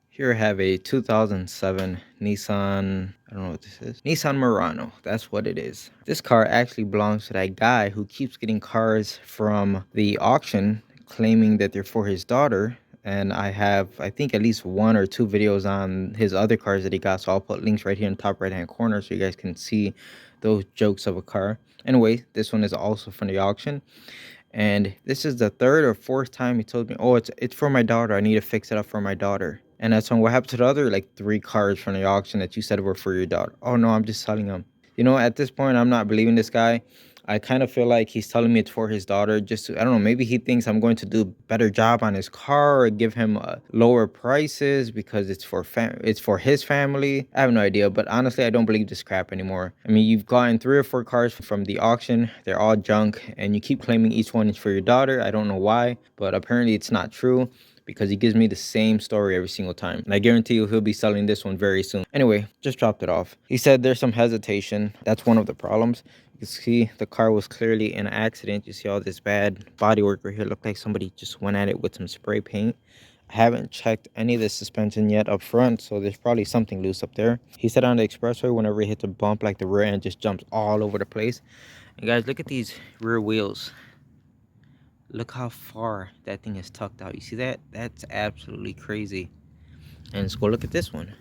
Here I have a 2007 Nissan, I don't know what this is, Nissan Murano, that's what it is. This car actually belongs to that guy who keeps getting cars from the auction claiming that they're for his daughter. And I have, I think, at least 1 or 2 videos on his other cars that he got, so I'll put links right here in the top right hand corner so you guys can see those jokes of a car. Anyway, this one is also from the auction. And this is the 3rd or 4th time he told me, oh, it's for my daughter, I need to fix it up for my daughter. And that's when, what happened to the other like 3 cars from the auction that you said were for your daughter? Oh no, I'm just selling them. You know, at this point I'm not believing this guy. I kind of feel like he's telling me it's for his daughter just to, I don't know, maybe he thinks I'm going to do a better job on his car or give him lower prices because it's for his family. I have no idea, but honestly, I don't believe this crap anymore. I mean, you've gotten 3 or 4 cars from the auction. They're all junk, and you keep claiming each one is for your daughter. I don't know why, but apparently it's not true, because he gives me the same story every single time. And I guarantee you he'll be selling this one very soon. Anyway, just dropped it off. He said there's some hesitation. That's one of the problems. You can see the car was clearly in an accident. You see all this bad bodywork right here. Looked like somebody just went at it with some spray paint. I haven't checked any of the suspension yet up front, so there's probably something loose up there. He said on the expressway, whenever he hits a bump, like the rear end just jumps all over the place. And guys, look at these rear wheels. Look how far that thing is tucked out. You see that? That's absolutely crazy. And let's go look at this one.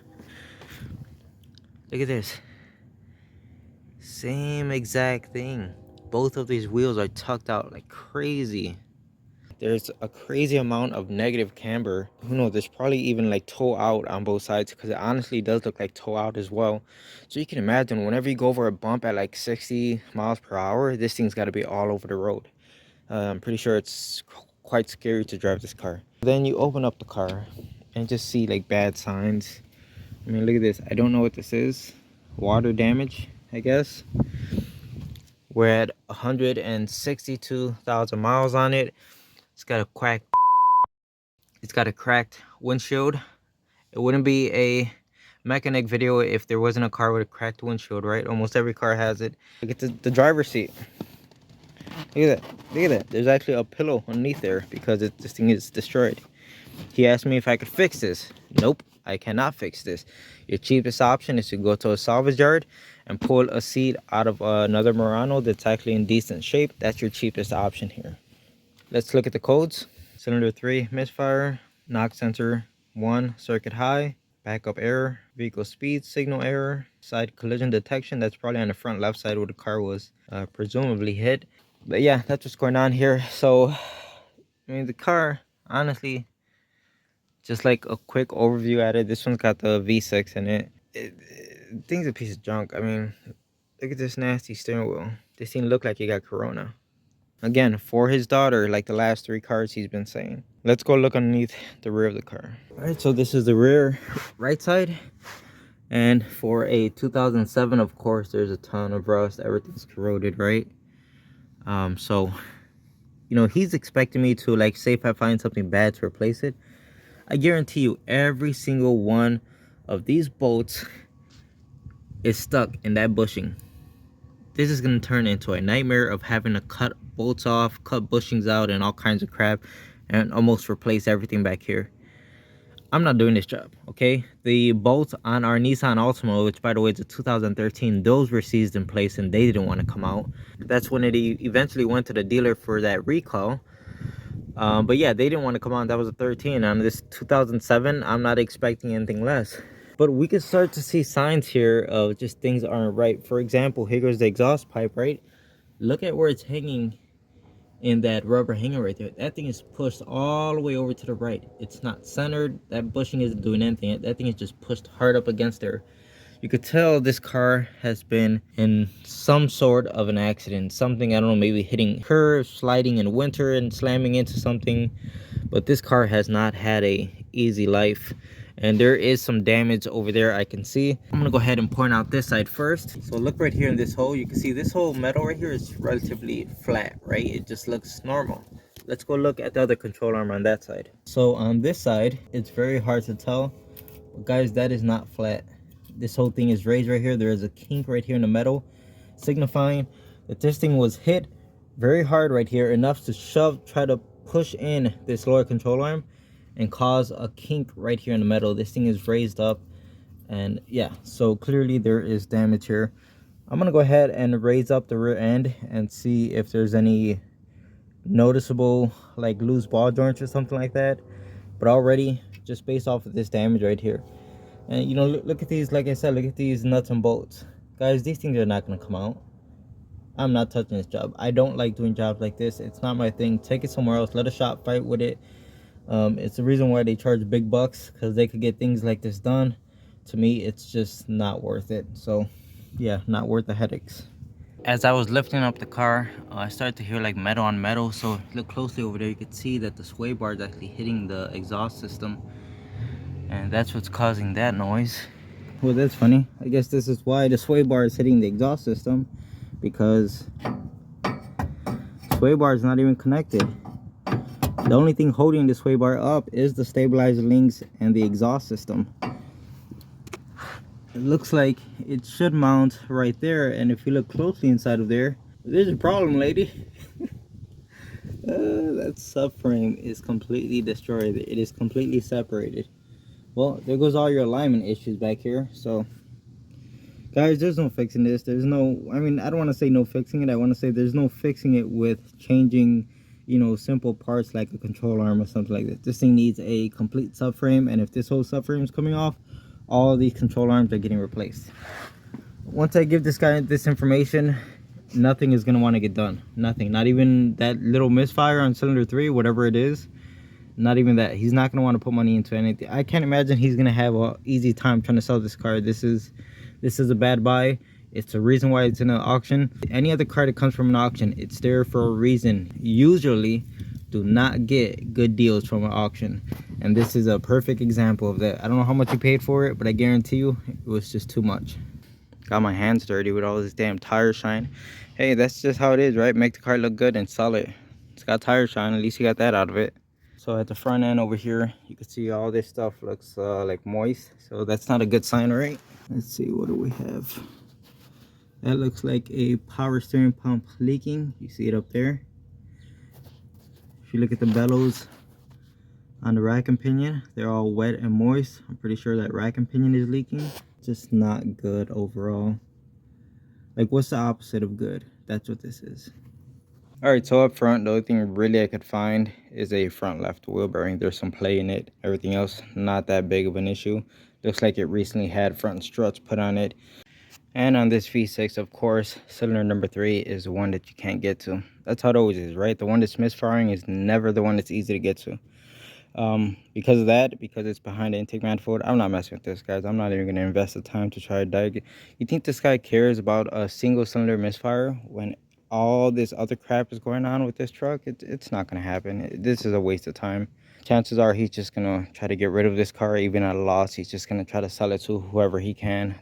Look at this. Same exact thing. Both of these wheels are tucked out like crazy. There's a crazy amount of negative camber. Who knows, there's probably even like toe out on both sides, because it honestly does look like toe out as well. So you can imagine whenever you go over a bump at like 60 miles per hour, this thing's got to be all over the road. I'm pretty sure it's quite scary to drive this car. Then you open up the car and just see like bad signs. I mean, look at this. I don't know what this is. Water damage, I guess. We're at 162,000 miles on it. It's got a cracked windshield. It wouldn't be a mechanic video if there wasn't a car with a cracked windshield, right? Almost every car has it. Look at the driver's seat. Look at that. Look at that. There's actually a pillow underneath there because this thing is destroyed. He asked me if I could fix this. Nope, I cannot fix this. Your cheapest option is to go to a salvage yard and pull a seat out of another Murano that's actually in decent shape. That's your cheapest option here. Let's look at the codes. Cylinder 3, misfire. Knock sensor 1, circuit high. Backup error. Vehicle speed, signal error. Side collision detection. That's probably on the front left side where the car was presumably hit. But yeah, that's what's going on here. So, I mean, the car, honestly, just like a quick overview at it, this one's got the V6 in it. Thing's a piece of junk. I mean, look at this nasty steering wheel. This thing look like it got corona. Again, for his daughter, like the last 3 cars he's been saying. Let's go look underneath the rear of the car. All right, so this is the rear right side. And for a 2007, of course, there's a ton of rust. Everything's corroded, right? So, you know, he's expecting me to, like, say if I find something bad, to replace it. I guarantee you every single one of these bolts is stuck in that bushing. This is going to turn into a nightmare of having to cut bolts off, cut bushings out, and all kinds of crap, and almost replace everything back here. I'm not doing this job, okay? The bolts on our Nissan Altima, which by the way is a 2013, those were seized in place and they didn't want to come out. That's when it eventually went to the dealer for that recall. But yeah, they didn't want to come out. That was a 13. On this 2007, I'm not expecting anything less. But we can start to see signs here of just things aren't right. For example, here goes the exhaust pipe, right? Look at where it's hanging in that rubber hanger right there. That thing is pushed all the way over to the right. It's not centered. That bushing isn't doing anything. That thing is just pushed hard up against there. You could tell this car has been in some sort of an accident. Something, I don't know, maybe hitting curves, sliding in winter and slamming into something. But this car has not had a easy life. And there is some damage over there I can see. I'm gonna go ahead and point out this side first. So look right here in this hole. You can see this whole metal right here is relatively flat, right? It just looks normal. Let's go look at the other control arm on that side. So on this side, it's very hard to tell. But guys, that is not flat. This whole thing is raised right here. There is a kink right here in the metal, signifying that this thing was hit very hard right here, enough to try to push in this lower control arm and cause a kink right here in the metal. This thing is raised up, and yeah, so clearly there is damage here. I'm gonna go ahead and raise up the rear end and see if there's any noticeable like loose ball joints or something like that. But already, just based off of this damage right here, and you know, look at these, like I said, look at these nuts and bolts, guys. These things are not gonna come out. I'm not touching this job. I don't like doing jobs like this. It's not my thing. Take it somewhere else. Let a shop fight with it. It's the reason why they charge big bucks, because they could get things like this done. To me, it's just not worth it. So yeah, not worth the headaches. As I was lifting up the car, I started to hear like metal on metal. So look closely over there, you could see that the sway bar is actually hitting the exhaust system, and that's what's causing that noise. Well, that's funny. I guess this is why the sway bar is hitting the exhaust system, because sway bar is not even connected. The only thing holding the sway bar up is the stabilizer links and the exhaust system. It looks like it should mount right there, and if you look closely inside of there, there's a problem, lady. That subframe is completely destroyed. It is completely separated. Well, there goes all your alignment issues back here. So guys, there's no fixing this. There's no, I mean, I don't want to say no fixing it. I want to say there's no fixing it with changing, you know, simple parts like a control arm or something like this. This thing needs a complete subframe, and if this whole subframe is coming off, all of these control arms are getting replaced. Once I give this guy this information, nothing is going to want to get done. Nothing. Not even that little misfire on cylinder 3, whatever it is. Not even that. He's not going to want to put money into anything. I can't imagine he's going to have an easy time trying to sell this car. This is a bad buy. It's the reason why it's in an auction. Any other car that comes from an auction, it's there for a reason. Usually do not get good deals from an auction, and this is a perfect example of that. I don't know how much you paid for it, but I guarantee you it was just too much. Got my hands dirty with all this damn tire shine. Hey, that's just how it is, right? Make the car look good and sell it. It's got tire shine. At least you got that out of it. So at the front end over here, you can see all this stuff looks like moist, so that's not a good sign, right? Let's see, what do we have? That looks like a power steering pump leaking. You see it up there. If you look at the bellows on the rack and pinion, they're all wet and moist. I'm pretty sure that rack and pinion is leaking. Just not good overall. Like, what's the opposite of good? That's what this is. All right, so up front, the only thing really I could find is a front left wheel bearing. There's some play in it. Everything else, not that big of an issue. Looks like it recently had front struts put on it. And on this V6, of course, cylinder number 3 is the one that you can't get to. That's how it always is, right? The one that's misfiring is never the one that's easy to get to. Because of that, because it's behind the intake manifold, I'm not messing with this, guys. I'm not even going to invest the time to try to diagnose. You think this guy cares about a single cylinder misfire when all this other crap is going on with this truck? It's not going to happen. This is a waste of time. Chances are he's just gonna try to get rid of this car even at a loss. He's just gonna try to sell it to whoever he can.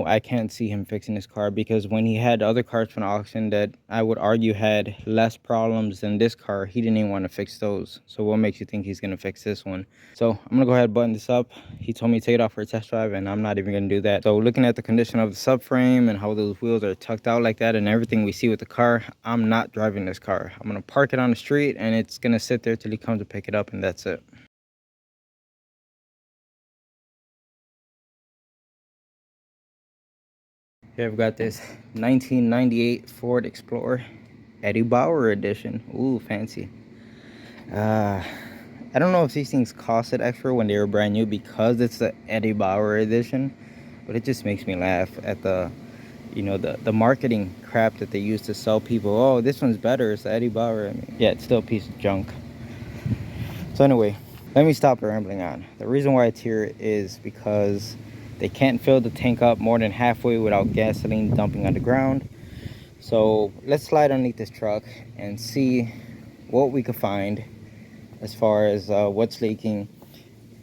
I can't see him fixing this car, because when he had other cars from the auction that I would argue had less problems than this car, he didn't even want to fix those. So what makes you think he's gonna fix this one? So I'm gonna go ahead and button this up. He told me to take it off for a test drive, and I'm not even gonna do that. So looking at the condition of the subframe and how those wheels are tucked out like that and everything we see with the car, I'm not driving this car. I'm gonna park it on the street, and it's gonna sit there till he comes to pick it up, and that's it. Here I've got this 1998 Ford Explorer Eddie Bauer edition. Ooh, fancy. I don't know if these things costed extra when they were brand new because it's the Eddie Bauer edition, but it just makes me laugh at the, you know, the marketing crap that they use to sell people. Oh, this one's better, it's the Eddie Bauer. I mean, yeah, it's still a piece of junk. So anyway, let me stop rambling on. The reason why it's here is because they can't fill the tank up more than halfway without gasoline dumping on the ground. So let's slide underneath this truck and see what we could find as far as what's leaking.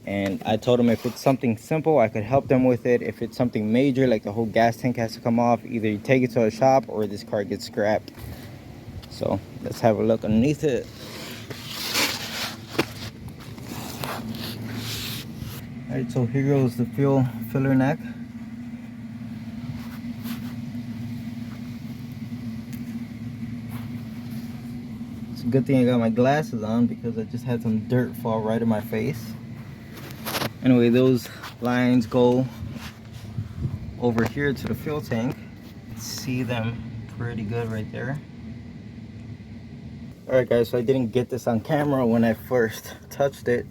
And I told them if it's something simple, I could help them with it. If it's something major, like the whole gas tank has to come off, either you take it to a shop or this car gets scrapped. So let's have a look underneath it. Alright, so here goes the fuel filler neck. It's a good thing I got my glasses on because I just had some dirt fall right in my face. Anyway, those lines go over here to the fuel tank. See them pretty good right there. Alright guys, so I didn't get this on camera when I first touched it,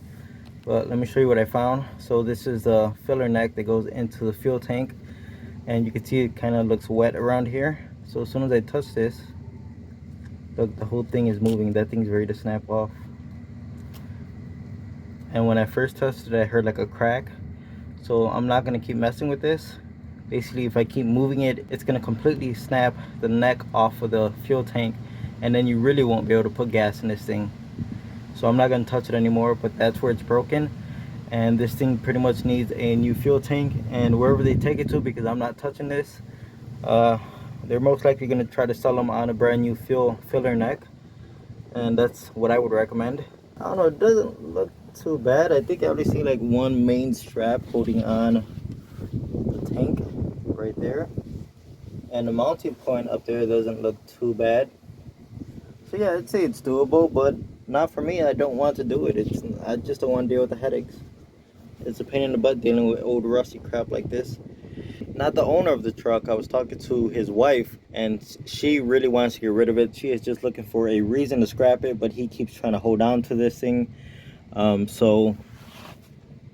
but let me show you what I found. So this is the filler neck that goes into the fuel tank, and you can see it kind of looks wet around here. So as soon as I touch this, look, the whole thing is moving. That thing's ready to snap off. And when I first touched it, I heard like a crack. So I'm not going to keep messing with this. Basically, if I keep moving it, it's going to completely snap the neck off of the fuel tank, and then you really won't be able to put gas in this thing. So I'm not going to touch it anymore, but that's where it's broken. And this thing pretty much needs a new fuel tank, and wherever they take it to, because I'm not touching this, they're most likely going to try to sell them on a brand new filler neck, and that's what I would recommend. I don't know, it doesn't look too bad. I think I only see like one main strap holding on the tank right there, and the mounting point up there doesn't look too bad. So yeah, I'd say it's doable, but not for me. I don't want to do it. I just don't want to deal with the headaches. It's a pain in the butt dealing with old rusty crap like this. Not the owner of the truck. I was talking to his wife, and she really wants to get rid of it. She is just looking for a reason to scrap it, but he keeps trying to hold on to this thing. So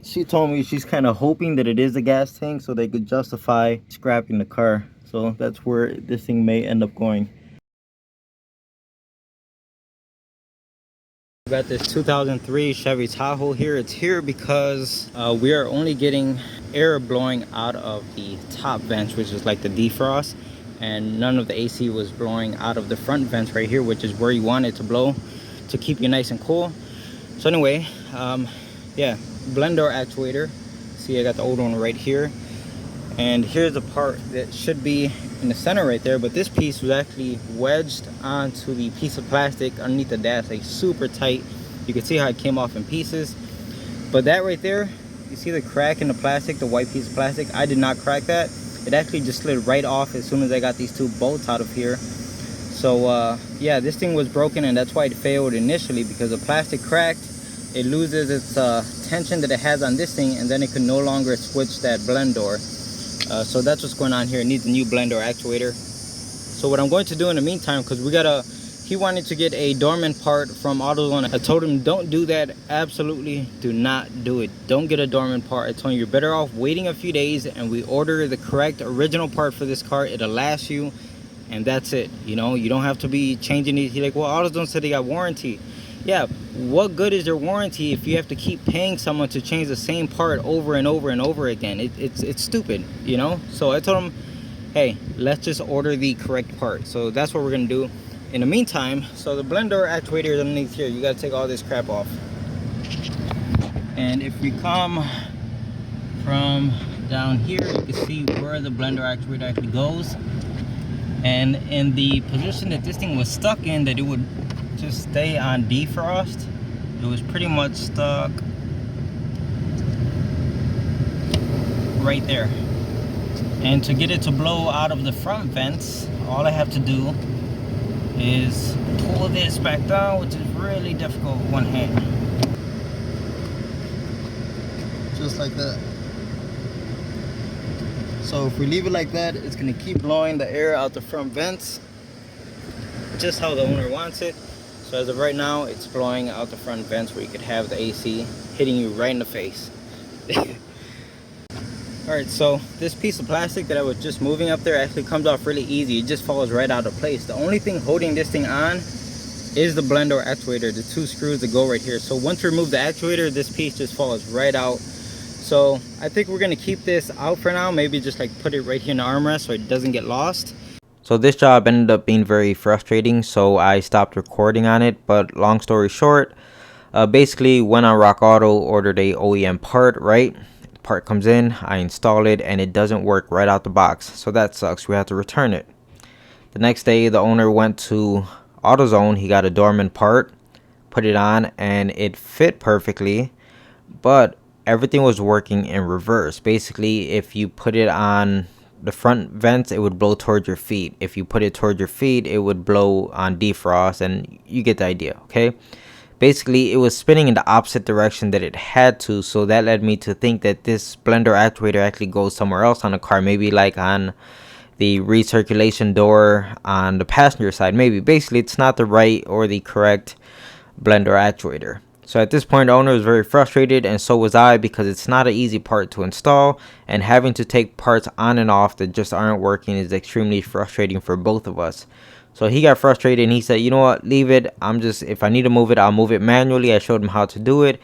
she told me she's kind of hoping that it is a gas tank so they could justify scrapping the car. So that's where this thing may end up going. I got this 2003 Chevy Tahoe here. It's here because we are only getting air blowing out of the top vents, which is like the defrost, and none of the AC was blowing out of the front vents right here, which is where you want it to blow to keep you nice and cool. So anyway, yeah, blender actuator. See, I got the old one right here, and here's the part that should be in the center right there, but this piece was actually wedged onto the piece of plastic underneath the dash, like super tight. You can see how it came off in pieces, but that right there, you see the crack in the plastic, the white piece of plastic? I did not crack that. It actually just slid right off as soon as I got these two bolts out of here. So yeah, this thing was broken, and that's why it failed initially, because the plastic cracked. It loses its tension that it has on this thing, and then it can no longer switch that blend door. So that's what's going on here. It needs a new blend door actuator. So what I'm going to do in the meantime, because he wanted to get a dormant part from AutoZone. I told him, don't do that. Absolutely do not do it. Don't get a dormant part. I told him you're better off waiting a few days and we order the correct original part for this car. It'll last you, and that's it. You know, you don't have to be changing it. He's like, well, AutoZone said they got warranty. Yeah, what good is their warranty if you have to keep paying someone to change the same part over and over and over again? It's stupid, you know? So I told him, hey, let's just order the correct part. So that's what we're gonna do. In the meantime, so the blender actuator is underneath here. You gotta take all this crap off. And if we come from down here, you can see where the blender actuator actually goes. And in the position that this thing was stuck in, that it would just stay on defrost, it was pretty much stuck right there. And to get it to blow out of the front vents, all I have to do is pull this back down, which is really difficult with one hand. Just like that. So if we leave it like that, it's going to keep blowing the air out the front vents just how the owner wants it. So as of right now, it's blowing out the front vents where you could have the AC hitting you right in the face. Alright, so this piece of plastic that I was just moving up there actually comes off really easy. It just falls right out of place. The only thing holding this thing on is the blender actuator, the two screws that go right here. So once you remove the actuator, this piece just falls right out. So I think we're going to keep this out for now. Maybe just like put it right here in the armrest so it doesn't get lost. So this job ended up being very frustrating, so I stopped recording on it. But long story short, basically went on Rock Auto, ordered a OEM part, right? The part comes in, I install it, and it doesn't work right out the box. So that sucks. We have to return it. The next day, the owner went to AutoZone. He got a dormant part, put it on, and it fit perfectly. But everything was working in reverse. Basically, if you put it on the front vents, it would blow towards your feet. If you put it towards your feet, it would blow on defrost, and you get the idea. Okay, basically it was spinning in the opposite direction that it had to, so that led me to think that this blender actuator actually goes somewhere else on the car, maybe like on the recirculation door on the passenger side. Maybe basically it's not the right or the correct blender actuator. So at this point, the owner was very frustrated, and so was I, because it's not an easy part to install, and having to take parts on and off that just aren't working is extremely frustrating for both of us. So he got frustrated and he said, you know what, leave it. If I need to move it, I'll move it manually. I showed him how to do it,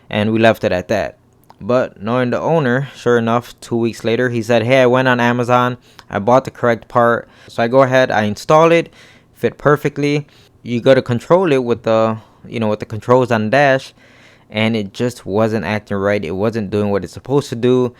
and we left it at that. But knowing the owner, sure enough, 2 weeks later, he said, hey, I went on Amazon, I bought the correct part. So I go ahead, I install it, fit perfectly. You got to control it with the controls on the dash, and it just wasn't acting right. It wasn't doing what it's supposed to do.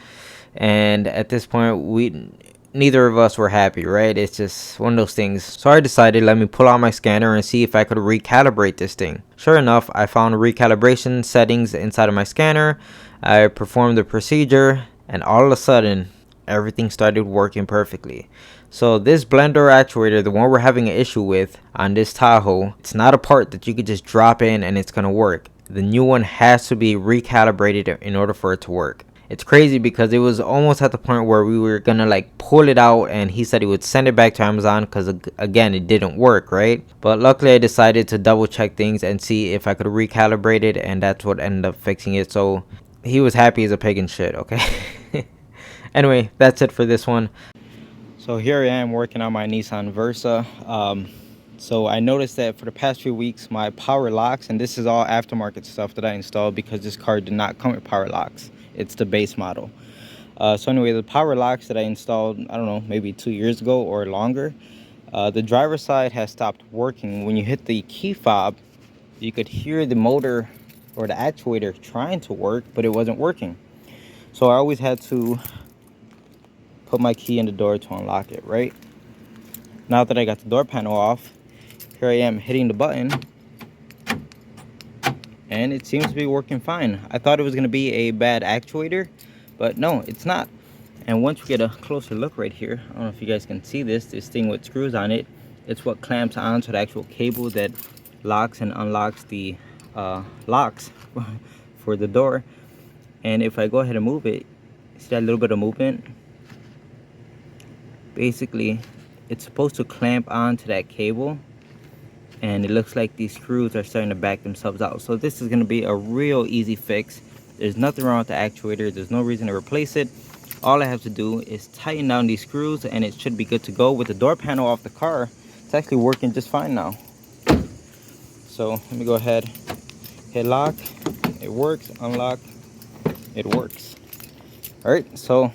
And at this point, neither of us were happy, right? It's just one of those things. So I decided, let me pull out my scanner and see if I could recalibrate this thing. Sure enough, I found recalibration settings inside of my scanner. I performed the procedure, and all of a sudden, everything started working perfectly. So this blender actuator, the one we're having an issue with on this Tahoe, it's not a part that you could just drop in and it's gonna work. The new one has to be recalibrated in order for it to work. It's crazy because it was almost at the point where we were gonna like pull it out, and he said he would send it back to Amazon because again, it didn't work, right? But luckily I decided to double check things and see if I could recalibrate it, and that's what ended up fixing it. So he was happy as a pig in shit, okay? Anyway, that's it for this one. So here I am working on my Nissan Versa. So I noticed that for the past few weeks, my power locks, and this is all aftermarket stuff that I installed because this car did not come with power locks. It's the base model. So anyway, the power locks that I installed, I don't know, maybe 2 years ago or longer, the driver's side has stopped working. When you hit the key fob, you could hear the motor or the actuator trying to work, but it wasn't working. So I always had to put my key in the door to unlock it, right? Now that I got the door panel off, here I am hitting the button, and it seems to be working fine. I thought it was going to be a bad actuator, but no, it's not. And once we get a closer look right here, I don't know if you guys can see this thing with screws on it. It's what clamps onto the actual cable that locks and unlocks the locks for the door. And if I go ahead and move it, see that little bit of movement? Basically, it's supposed to clamp onto that cable, and it looks like these screws are starting to back themselves out. So this is going to be a real easy fix. There's nothing wrong with the actuator. There's no reason to replace it. All I have to do is tighten down these screws, and it should be good to go. With the door panel off the car, it's actually working just fine now. So let me go ahead, hit lock, it works, unlock, it works. All right, so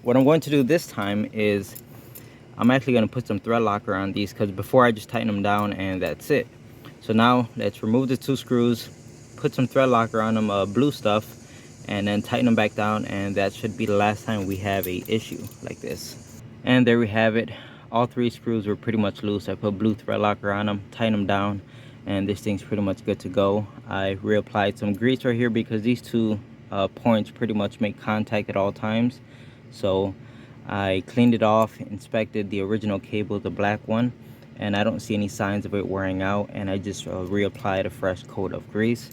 what I'm going to do this time is I'm actually going to put some thread locker on these, because before I just tighten them down and that's it. So now let's remove the 2 screws, put some thread locker on them, blue stuff, and then tighten them back down, and that should be the last time we have a issue like this. And there we have it. All 3 screws were pretty much loose. I put blue thread locker on them, tighten them down, and this thing's pretty much good to go. I reapplied some grease right here because these 2 points pretty much make contact at all times. So I cleaned it off, inspected the original cable, the black one, and I don't see any signs of it wearing out. And I just reapplied a fresh coat of grease,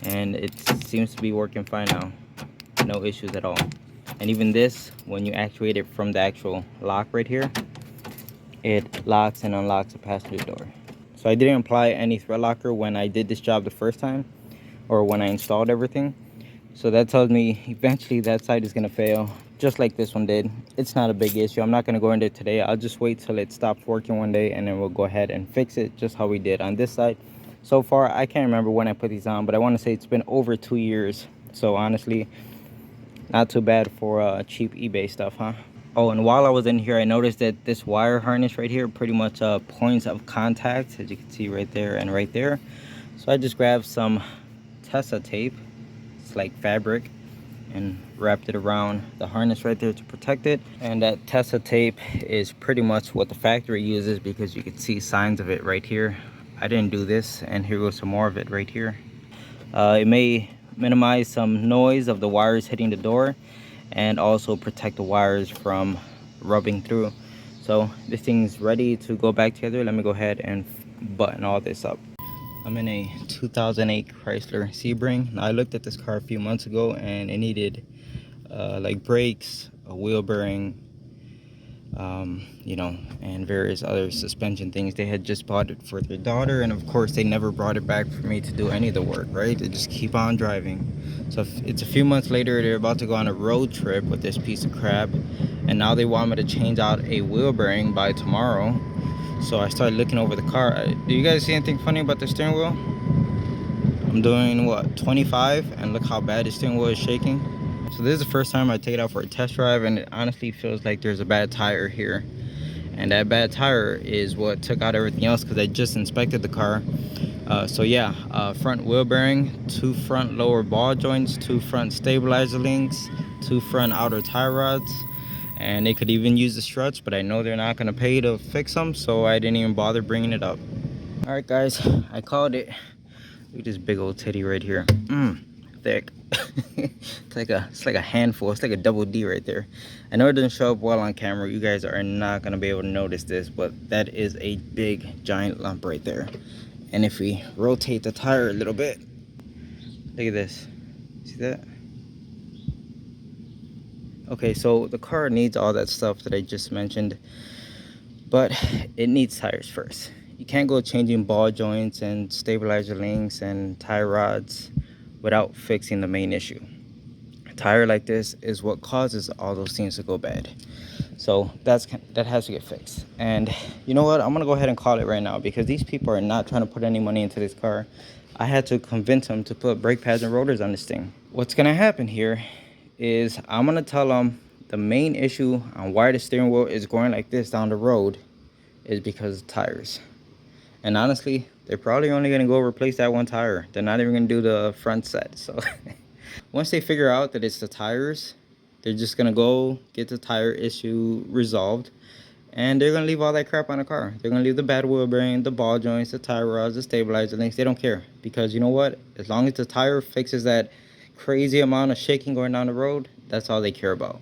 and it seems to be working fine now. No issues at all. And even this, when you actuate it from the actual lock right here, it locks and unlocks the passenger door. So I didn't apply any thread locker when I did this job the first time, or when I installed everything. So that tells me eventually that side is going to fail, just like this one did. It's not a big issue. I'm not going to go into it today. I'll just wait till it stops working one day, and then we'll go ahead and fix it just how we did on this side. So far, I can't remember when I put these on, but I want to say it's been over 2 years. So honestly, not too bad for cheap eBay stuff, huh? Oh, and while I was in here, I noticed that this wire harness right here, pretty much points of contact, as you can see right there and right there. So I just grabbed some Tessa tape. It's like fabric, and wrapped it around the harness right there to protect it. And that Tessa tape is pretty much what the factory uses, because you can see signs of it right here. I didn't do this, and here goes some more of it right here. It may minimize some noise of the wires hitting the door, and also protect the wires from rubbing through. So this thing's ready to go back together. Let me go ahead and button all this up. I'm in a 2008 Chrysler Sebring. Now, I looked at this car a few months ago and it needed like brakes, a wheel bearing, you know, and various other suspension things. They had just bought it for their daughter, and of course they never brought it back for me to do any of the work, right? They just keep on driving. So it's a few months later, they're about to go on a road trip with this piece of crap, and now they want me to change out a wheel bearing by tomorrow. So I started looking over the car. Do you guys see anything funny about the steering wheel? I'm doing what, 25, and look how bad the steering wheel is shaking. So this is the first time I take it out for a test drive, and it honestly feels like there's a bad tire here, and that bad tire is what took out everything else, because I just inspected the car. So yeah, front wheel bearing, 2 front lower ball joints, 2 front stabilizer links, 2 front outer tie rods, and they could even use the struts, but I know they're not going to pay to fix them, so I didn't even bother bringing it up. All right guys, I called it. Look at this big old titty right here. Thick. It's like a handful. It's like a double D right there. I know it doesn't show up well on camera. You guys are not gonna be able to notice this, but that is a big giant lump right there. And if we rotate the tire a little bit, look at this. See that? Okay, so the car needs all that stuff that I just mentioned, but it needs tires first. You can't go changing ball joints and stabilizer links and tie rods without fixing the main issue. A tire like this is what causes all those things to go bad. So that has to get fixed. And you know what, I'm gonna go ahead and call it right now, because these people are not trying to put any money into this car. I had to convince them to put brake pads and rotors on this thing. What's gonna happen here is I'm gonna tell them the main issue on why the steering wheel is going like this down the road is because of tires. And honestly, they're probably only gonna go replace that one tire. They're not even gonna do the front set. So once they figure out that it's the tires, they're just gonna go get the tire issue resolved, and they're gonna leave all that crap on the car. They're gonna leave the bad wheel bearing, the ball joints, the tire rods, the stabilizer links. They don't care, because you know what? As long as the tire fixes that crazy amount of shaking going down the road, that's all they care about.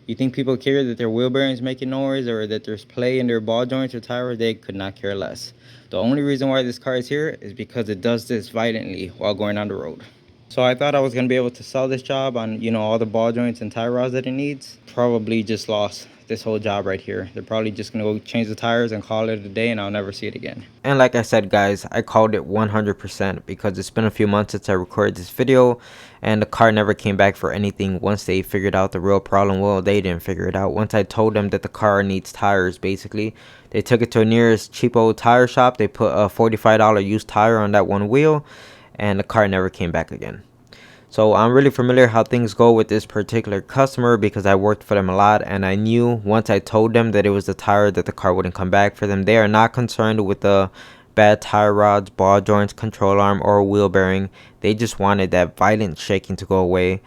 You think people care that their wheel bearings making noise or that there's play in their ball joints or tires? They could not care less. The only reason why this car is here is because it does this violently while going on the road. So I thought I was gonna be able to sell this job on, you know, all the ball joints and tie rods that it needs. Probably just lost this whole job right here. They're probably just gonna go change the tires and call it a day, and I'll never see it again. And like I said guys, I called it 100% because it's been a few months since I recorded this video, and the car never came back for anything once they figured out the real problem. Well, they didn't figure it out. Once I told them that the car needs tires, basically, they took it to a nearest cheapo tire shop. They put a $45 used tire on that one wheel, and the car never came back again. So I'm really familiar how things go with this particular customer, because I worked for them a lot, and I knew once I told them that it was the tire that the car wouldn't come back for them. They are not concerned with the bad tire rods, ball joints, control arm, or wheel bearing. They just wanted that violent shaking to go away.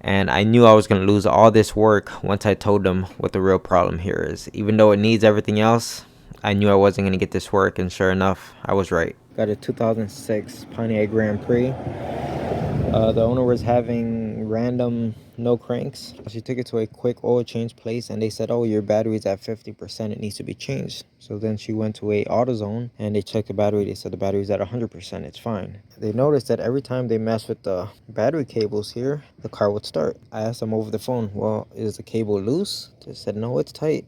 And I knew I was going to lose all this work once I told them what the real problem here is. Even though it needs everything else, I knew I wasn't going to get this work, and sure enough, I was right. Got a 2006 Pontiac Grand Prix. The owner was having random no cranks. She took it to a quick oil change place, and they said, oh, your battery's at 50%, it needs to be changed. So then she went to a AutoZone and they checked the battery. They said the battery's at 100%, it's fine. They noticed that every time they messed with the battery cables here, the car would start. I asked them over the phone, well, is the cable loose? They said, no, it's tight.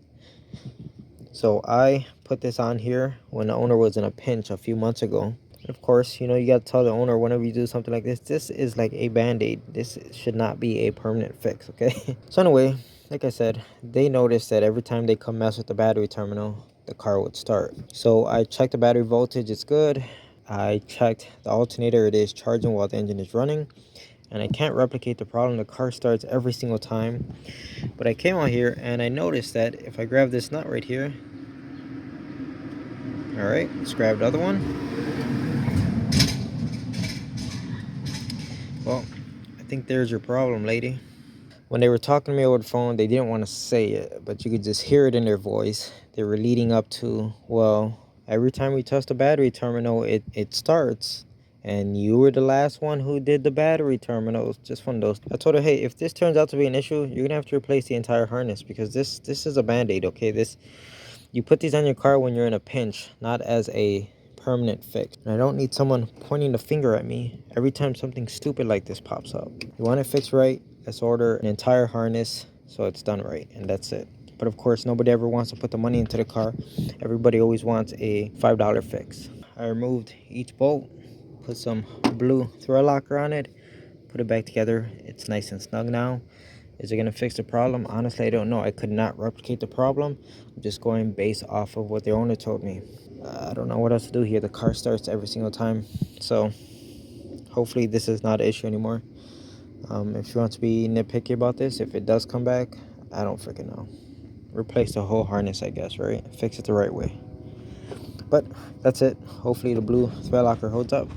So I put this on here when the owner was in a pinch a few months ago. Of course, you know, you got to tell the owner whenever you do something like this is like a band-aid. This should not be a permanent fix, okay? So anyway, like I said, they noticed that every time they come mess with the battery terminal, the car would start. So I checked the battery voltage, it's good. I checked the alternator, it is charging while the engine is running. And I can't replicate the problem. The car starts every single time. But I came out here and I noticed that if I grab this nut right here, all right, let's grab the other one. Well, I think there's your problem, lady. When they were talking to me over the phone, they didn't want to say it, but you could just hear it in their voice. They were leading up to, well, every time we touch the battery terminal, it starts, And you were the last one who did the battery terminals. Just one of those. I told her, hey, if this turns out to be an issue, you're gonna have to replace the entire harness, because this is a band-aid, okay? You put these on your car when you're in a pinch, not as a permanent fix. And I don't need someone pointing the finger at me every time something stupid like this pops up. You want it fixed right, let's order an entire harness so it's done right, and that's it. But of course, nobody ever wants to put the money into the car. Everybody always wants a $5 fix. I removed each bolt, put some blue thread locker on it, put it back together. It's nice and snug now. Is it going to fix the problem? Honestly, I don't know. I could not replicate the problem. I'm just going based off of what the owner told me. I don't know what else to do here. The car starts every single time. So hopefully this is not an issue anymore. If you want to be nitpicky about this, if it does come back, I don't freaking know. Replace the whole harness, I guess, right? Fix it the right way. But that's it. Hopefully the blue thread locker holds up.